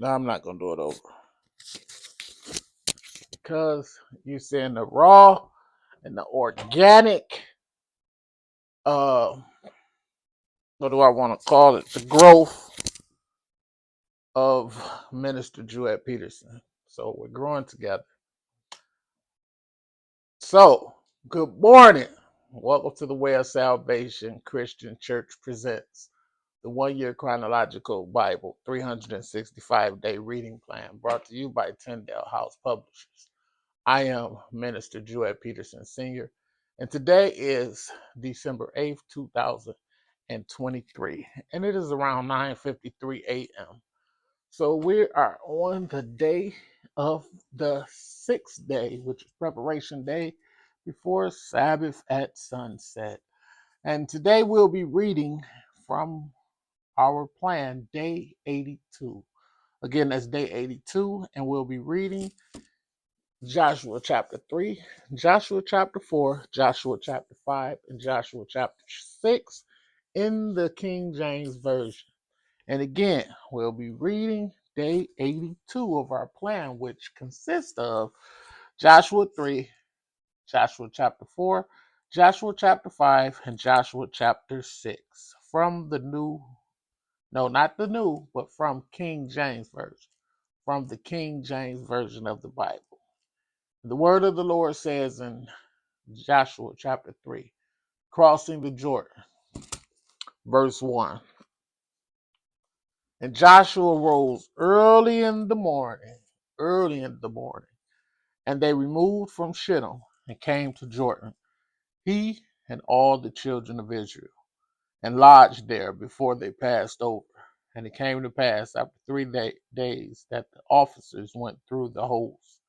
No, I'm not gonna do it over because you're seeing the raw and the organic. What do I want to call it? The growth of Minister Jewett Peterson. So we're growing together. So, good morning. Welcome to the Way of Salvation Christian Church presents the One Year Chronological Bible 365-day reading plan brought to you by Tyndale House Publishers. I am Minister Jewett Peterson Sr., and today is December 8th, 2023, and it is around 9:53 a.m. So we are on the day of the sixth day, which is preparation day before Sabbath at sunset. And today we'll be reading from our plan, day 82. Again, that's day 82, and we'll be reading Joshua chapter 3, Joshua chapter 4, Joshua chapter 5, and Joshua chapter 6 in the King James Version. And again, we'll be reading day 82 of our plan, which consists of Joshua 3, Joshua chapter 4, Joshua chapter 5, and Joshua chapter 6 from the not the new, but from King James Version, from the King James Version of the Bible. The word of the Lord says in Joshua chapter 3, crossing the Jordan, verse 1. And Joshua rose early in the morning, and they removed from Shittim and came to Jordan, he and all the children of Israel, and lodged there before they passed over. And it came to pass after 3 days that the officers went through the host,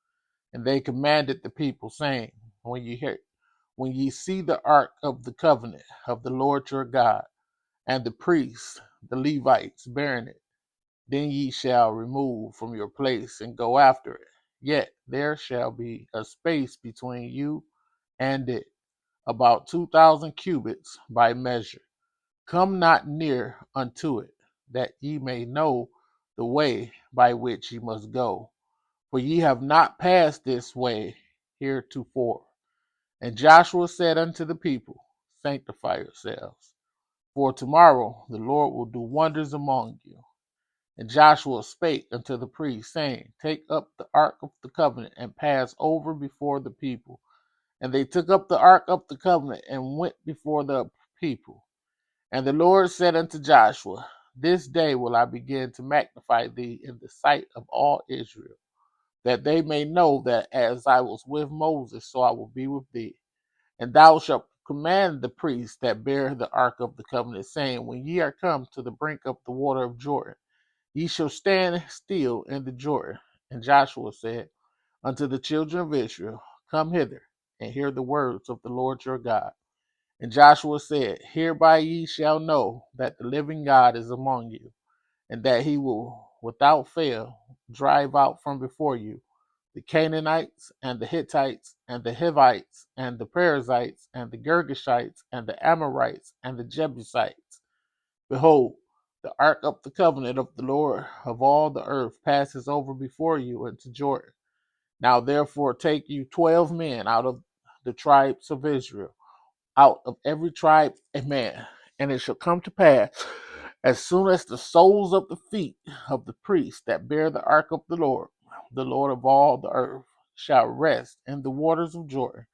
and they commanded the people, saying, When ye see the ark of the covenant of the Lord your God, and the priests, the Levites, bearing it, then ye shall remove from your place and go after it. Yet there shall be a space between you and it, about 2,000 cubits by measure. Come not near unto it, that ye may know the way by which ye must go. For ye have not passed this way heretofore. And Joshua said unto the people, Sanctify yourselves, for tomorrow the Lord will do wonders among you. And Joshua spake unto the priests, saying, Take up the ark of the covenant, and pass over before the people. And they took up the ark of the covenant, and went before the people. And the Lord said unto Joshua, This day will I begin to magnify thee in the sight of all Israel, that they may know that as I was with Moses, so I will be with thee. And thou shalt command the priests that bear the ark of the covenant, saying, When ye are come to the brink of the water of Jordan, ye shall stand still in the Jordan. And Joshua said unto the children of Israel, Come hither, and hear the words of the Lord your God. And Joshua said, Hereby ye shall know that the living God is among you, and that he will without fail drive out from before you the Canaanites, and the Hittites, and the Hivites, and the Perizzites, and the Girgashites, and the Amorites, and the Jebusites. Behold, the ark of the covenant of the Lord of all the earth passes over before you into Jordan. Now therefore take you 12 men out of the tribes of Israel, out of every tribe a man. And it shall come to pass, as soon as the soles of the feet of the priests that bear the ark of the Lord of all the earth, shall rest in the waters of Jordan,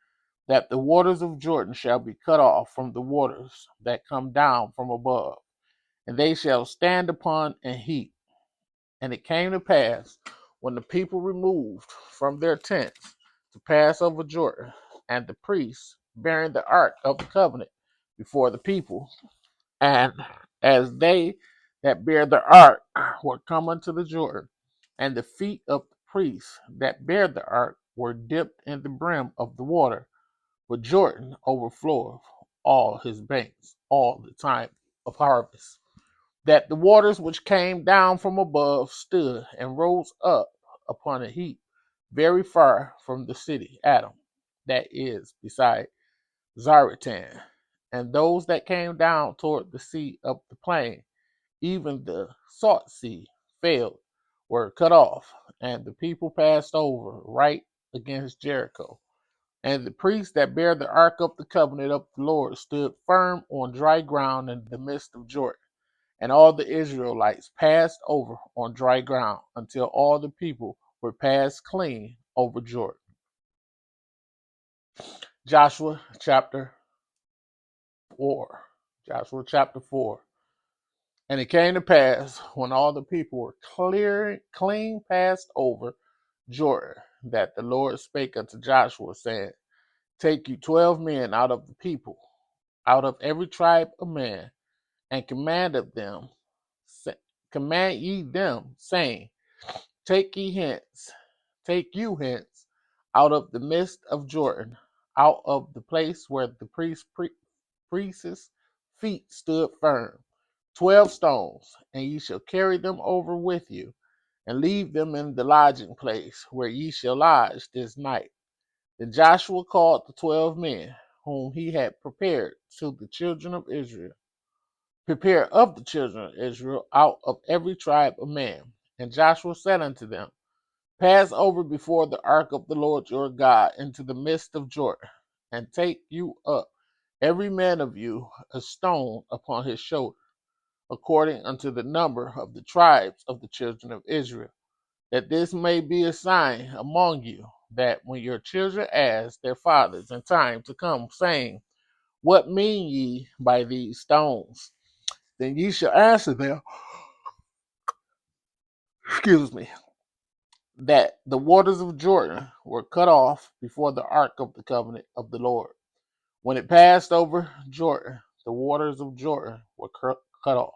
that the waters of Jordan shall be cut off from the waters that come down from above, and they shall stand upon an heap. And it came to pass, when the people removed from their tents to pass over Jordan, and the priests bearing the ark of the covenant before the people, and as they that bear the ark were come unto the Jordan, and the feet of the priests that bear the ark were dipped in the brim of the water, for Jordan overfloweth all his banks all the time of harvest, that the waters which came down from above stood and rose up upon a heap very far from the city Adam, that is beside Zaratan. And those that came down toward the sea of the plain, even the salt sea, failed, were cut off, and the people passed over right against Jericho. And the priests that bear the ark of the covenant of the Lord stood firm on dry ground in the midst of Jordan. And all the Israelites passed over on dry ground until all the people were passed clean over Jordan. Joshua chapter 4. Joshua chapter 4. And it came to pass when all the people were clean passed over Jordan, that the Lord spake unto Joshua, saying, Take you 12 men out of the people, out of every tribe of man, and command ye them, saying, Take you hence out of the midst of Jordan, out of the place where the priest's feet stood firm, 12 stones, and ye shall carry them over with you, and leave them in the lodging place where ye shall lodge this night. Then Joshua called the 12 men whom he had prepared of the children of Israel out of every tribe of man. And Joshua said unto them, Pass over before the ark of the Lord your God into the midst of Jordan, and take you up every man of you a stone upon his shoulder, according unto the number of the tribes of the children of Israel, that this may be a sign among you, that when your children ask their fathers in time to come, saying, What mean ye by these stones? Then ye shall answer them, excuse me, that the waters of Jordan were cut off before the ark of the covenant of the Lord. When it passed over Jordan, the waters of Jordan were cut off.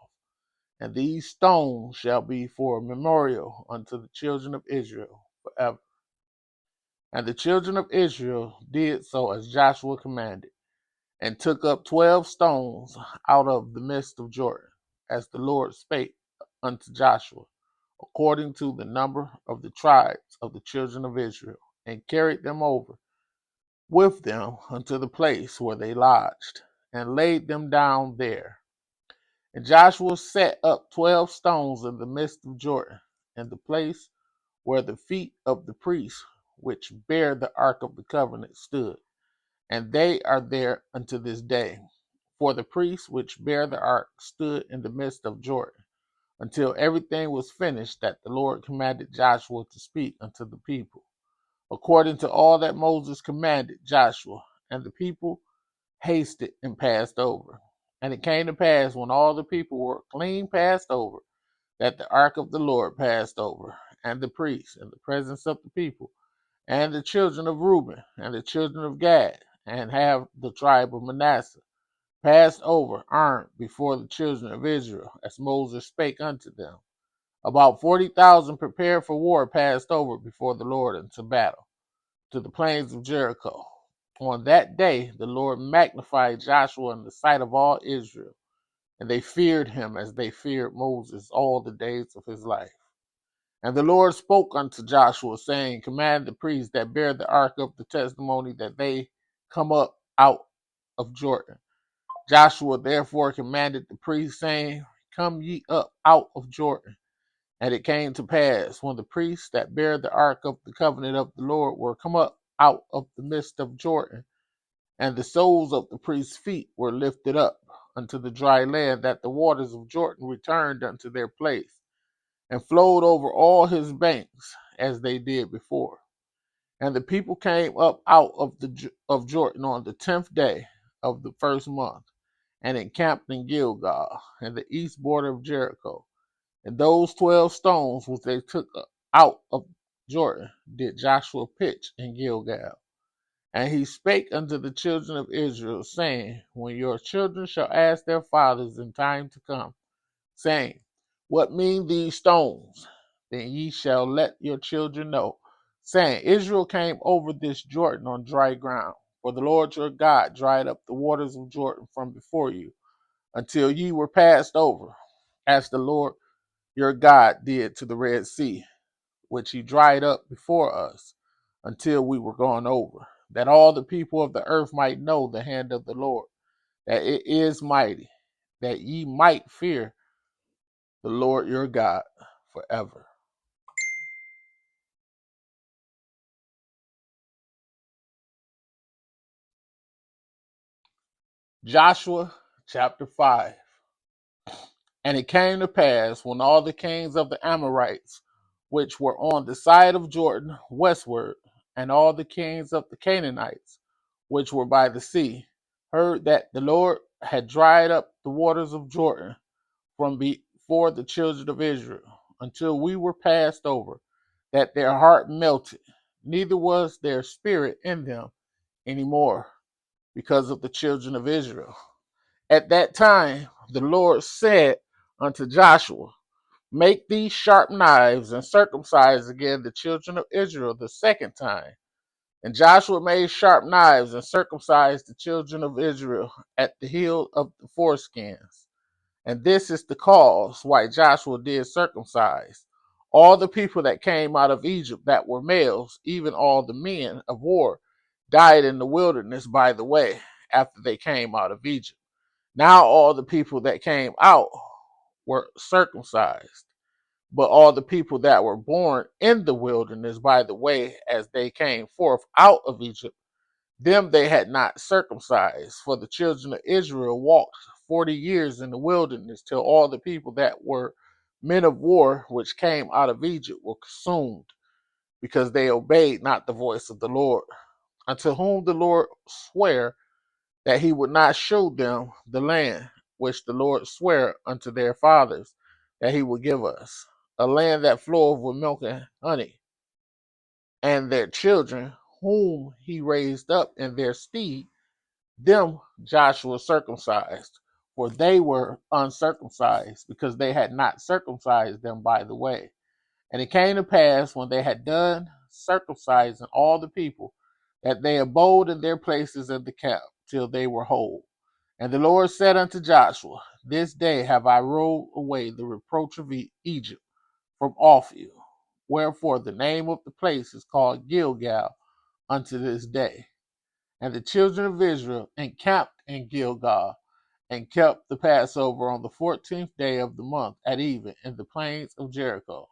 And these stones shall be for a memorial unto the children of Israel forever. And the children of Israel did so as Joshua commanded, and took up 12 stones out of the midst of Jordan, as the Lord spake unto Joshua, according to the number of the tribes of the children of Israel, and carried them over with them unto the place where they lodged, and laid them down there. And Joshua set up 12 stones in the midst of Jordan, in the place where the feet of the priests which bear the ark of the covenant stood. And they are there unto this day. For the priests which bear the ark stood in the midst of Jordan, until everything was finished that the Lord commanded Joshua to speak unto the people, according to all that Moses commanded Joshua. And the people hasted and passed over. And it came to pass, when all the people were clean passed over, that the ark of the Lord passed over, and the priests, in the presence of the people, and the children of Reuben, and the children of Gad, and half the tribe of Manasseh, passed over armed before the children of Israel, as Moses spake unto them. About 40,000 prepared for war passed over before the Lord into battle, to the plains of Jericho. On that day the Lord magnified Joshua in the sight of all Israel, and they feared him as they feared Moses all the days of his life. And the Lord spoke unto Joshua, saying, Command the priests that bear the ark of the testimony that they come up out of Jordan. Joshua therefore commanded the priests, saying, Come ye up out of Jordan. And it came to pass, when the priests that bear the ark of the covenant of the Lord were come up out of the midst of Jordan, and the soles of the priests' feet were lifted up unto the dry land, that the waters of Jordan returned unto their place, and flowed over all his banks, as they did before. And the people came up out of Jordan on the 10th day of the first month, and encamped in Gilgal, in the east border of Jericho. And those 12 stones which they took out of Jordan did Joshua pitch in Gilgal. And he spake unto the children of Israel, saying, When your children shall ask their fathers in time to come, saying, What mean these stones? Then ye shall let your children know, saying, Israel came over this Jordan on dry ground. For the Lord your God dried up the waters of Jordan from before you, until ye were passed over, as the Lord your God did to the Red Sea, which he dried up before us, until we were gone over, that all the people of the earth might know the hand of the Lord, that it is mighty, that ye might fear the Lord your God forever. Joshua chapter 5. And it came to pass when all the kings of the Amorites, which were on the side of Jordan westward, and all the kings of the Canaanites, which were by the sea, heard that the Lord had dried up the waters of Jordan from before the children of Israel, until we were passed over, that their heart melted, neither was their spirit in them any more, because of the children of Israel. At that time the Lord said unto Joshua, make these sharp knives, and circumcise again the children of Israel the second time. And Joshua made sharp knives and circumcised the children of Israel at the heel of the foreskins. And this is the cause why Joshua did circumcise all the people that came out of Egypt that were males, even all the men of war, died in the wilderness by the way, after they came out of Egypt. Now all the people that came out were circumcised, but all the people that were born in the wilderness by the way, as they came forth out of Egypt, them they had not circumcised. For the children of Israel walked 40 years in the wilderness, till all the people that were men of war which came out of Egypt were consumed, because they obeyed not the voice of the Lord, unto whom the Lord sware that he would not show them the land which the Lord sware unto their fathers that he would give us, a land that floweth with milk and honey. And their children, whom he raised up in their stead, them Joshua circumcised, for they were uncircumcised, because they had not circumcised them by the way. And it came to pass, when they had done circumcising all the people, that they abode in their places in the camp till they were whole. And the Lord said unto Joshua, this day have I rolled away the reproach of Egypt from off you. Wherefore the name of the place is called Gilgal unto this day. And the children of Israel encamped in Gilgal, and kept the Passover on the 14th day of the month at even in the plains of Jericho.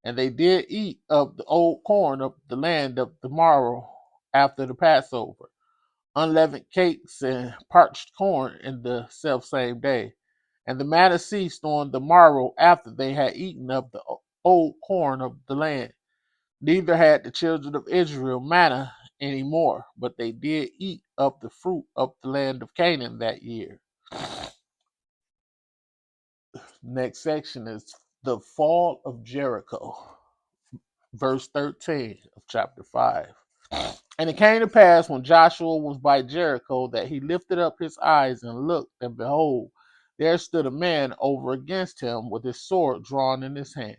And they did eat of the old corn of the land of the morrow after the Passover, unleavened cakes and parched corn in the selfsame day. And the manna ceased on the morrow after they had eaten of the old corn of the land. Neither had the children of Israel manna any more, but they did eat of the fruit of the land of Canaan that year. Next section is the fall of Jericho, verse 13 of chapter 5. And it came to pass, when Joshua was by Jericho, that he lifted up his eyes and looked, and behold, there stood a man over against him with his sword drawn in his hand.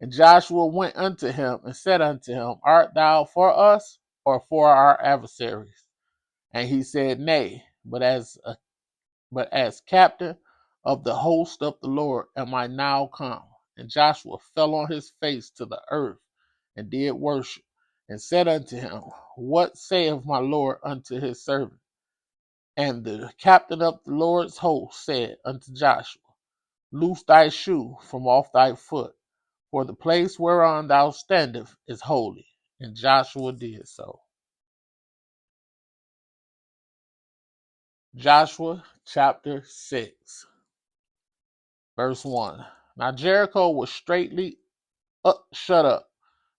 And Joshua went unto him and said unto him, art thou for us or for our adversaries? And he said, nay, but as captain of the host of the Lord am I now come. And Joshua fell on his face to the earth and did worship, and said unto him, what saith my Lord unto his servant? And the captain of the Lord's host said unto Joshua, loose thy shoe from off thy foot, for the place whereon thou standest is holy. And Joshua did so. Joshua chapter 6, verse 1. Now Jericho was straitly shut up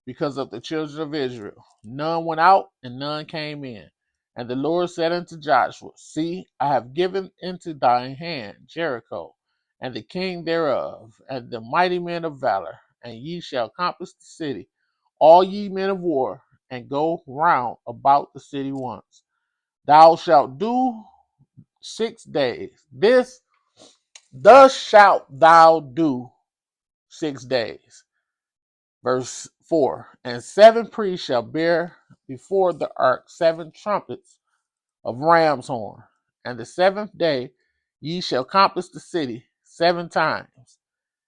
because of the children of Israel. None went out and none came in. And the Lord said unto Joshua, see, I have given into thine hand Jericho, and the king thereof, and the mighty men of valor, and ye shall compass the city, all ye men of war, and go round about the city once. Thou shalt do 6 days. Thus shalt thou do 6 days. Verse 4. And 7 priests shall bear before the ark 7 trumpets of ram's horn. And the 7th day ye shall compass the city 7 times.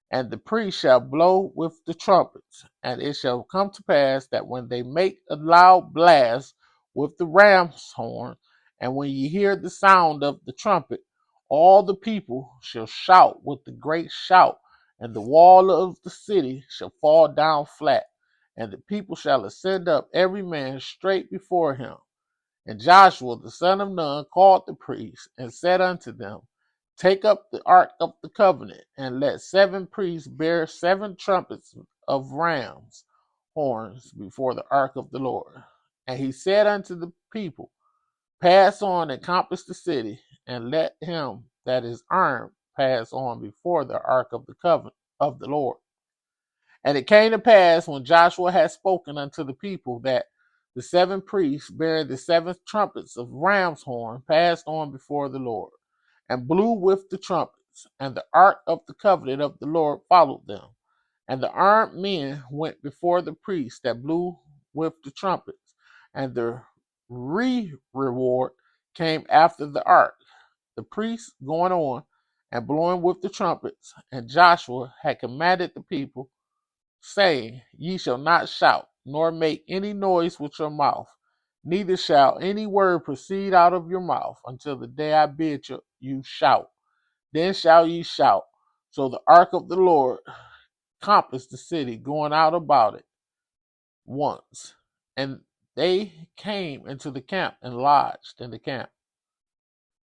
And the priest shall blow with the trumpets. And it shall come to pass that when they make a loud blast with the ram's horn, and when ye hear the sound of the trumpet, all the people shall shout with a great shout, and the wall of the city shall fall down flat, and the people shall ascend up every man straight before him. And Joshua the son of Nun called the priests and said unto them, Take up the ark of the covenant, and let 7 priests bear 7 trumpets of rams' horns before the ark of the Lord. And he said unto the people, Pass on and compass the city, and let him that is armed pass on before the ark of the covenant of the Lord. And it came to pass, when Joshua had spoken unto the people, that the 7 priests bearing the 7 trumpets of ram's horn passed on before the Lord, and blew with the trumpets, and the ark of the covenant of the Lord followed them. And the armed men went before the priests that blew with the trumpets, and the reward came after the ark, the priests going on and blowing with the trumpets. And Joshua had commanded the people, saying, Ye shall not shout, nor make any noise with your mouth, neither shall any word proceed out of your mouth until the day I bid you shout. Then shall ye shout. So the ark of the Lord compassed the city, going out about it once. And they came into the camp and lodged in the camp.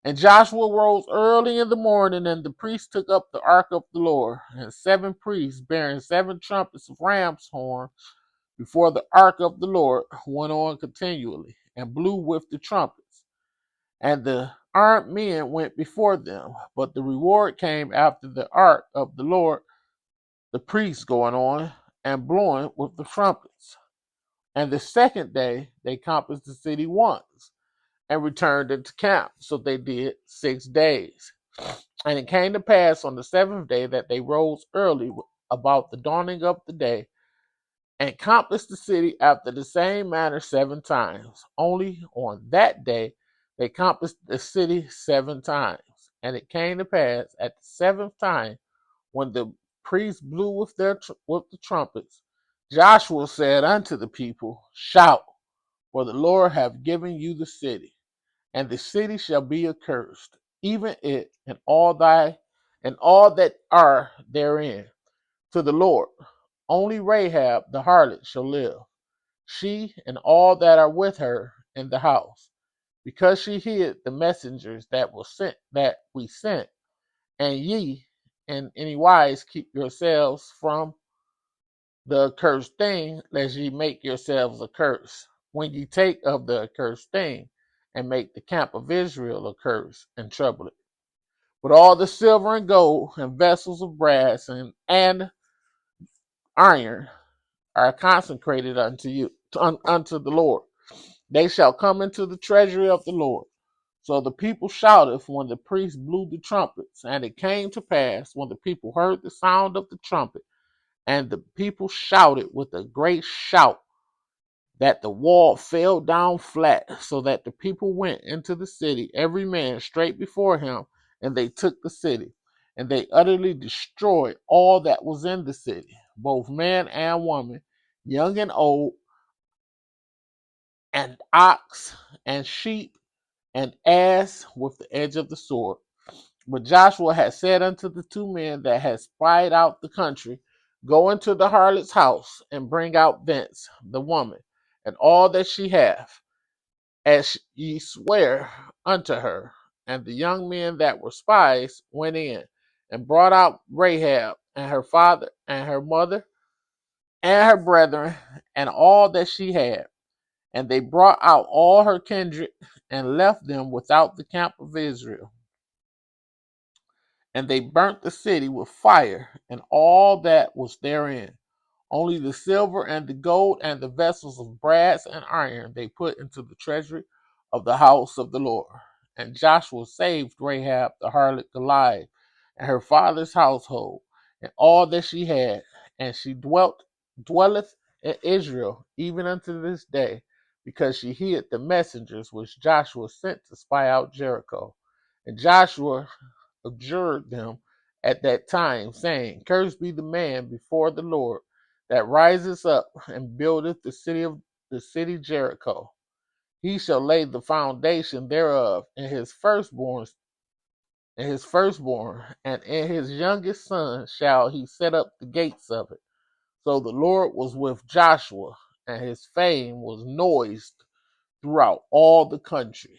And Joshua rose early in the morning, and the priests took up the ark of the Lord, and 7 priests bearing 7 trumpets of ram's horn before the ark of the Lord went on continually, and blew with the trumpets. And the armed men went before them, but the reward came after the ark of the Lord, the priests going on and blowing with the trumpets. And the second day they compassed the city once, and returned into camp. So they did 6 days. And it came to pass on the 7th day that they rose early about the dawning of the day, and compassed the city after the same manner 7 times. Only on that day they compassed the city 7 times. And it came to pass at the 7th time, when the priests blew with the trumpets, Joshua said unto the people, Shout, for the Lord hath given you the city, and the city shall be accursed, even it and all that are therein, to the Lord. Only Rahab the harlot shall live, she and all that are with her in the house, because she hid the messengers that we sent. And ye in any wise keep yourselves from the accursed thing, lest ye make yourselves a curse, when ye take of the accursed thing, and make the camp of Israel a curse, and trouble it. But all the silver and gold, and vessels of brass and iron, are consecrated unto you, unto the Lord. They shall come into the treasury of the Lord. So the people shouted when the priests blew the trumpets. And it came to pass, when the people heard the sound of the trumpet, and the people shouted with a great shout, that the wall fell down flat, so that the people went into the city, every man straight before him, and they took the city. And they utterly destroyed all that was in the city, both man and woman, young and old, and ox and sheep and ass, with the edge of the sword. But Joshua had said unto the 2 men that had spied out the country, Go into the harlot's house, and bring out thence the woman, and all that she hath, as ye swear unto her. And the young men that were spies went in, and brought out Rahab, and her father, and her mother, and her brethren, and all that she had. And they brought out all her kindred, and left them without the camp of Israel. And they burnt the city with fire, and all that was therein. Only the silver and the gold and the vessels of brass and iron they put into the treasury of the house of the Lord. And Joshua saved Rahab the harlot alive, and her father's household, and all that she had, and she dwelleth in Israel even unto this day, because she hid the messengers which Joshua sent to spy out Jericho. And Joshua adjured them at that time, saying, Cursed be the man before the Lord that rises up and buildeth the city Jericho. He shall lay the foundation thereof in his firstborn, and in his youngest son shall he set up the gates of it. So the Lord was with Joshua, and his fame was noised throughout all the country.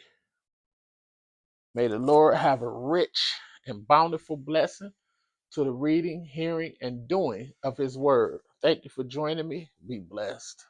May the Lord have a rich and bountiful blessing to the reading, hearing, and doing of his word. Thank you for joining me. Be blessed.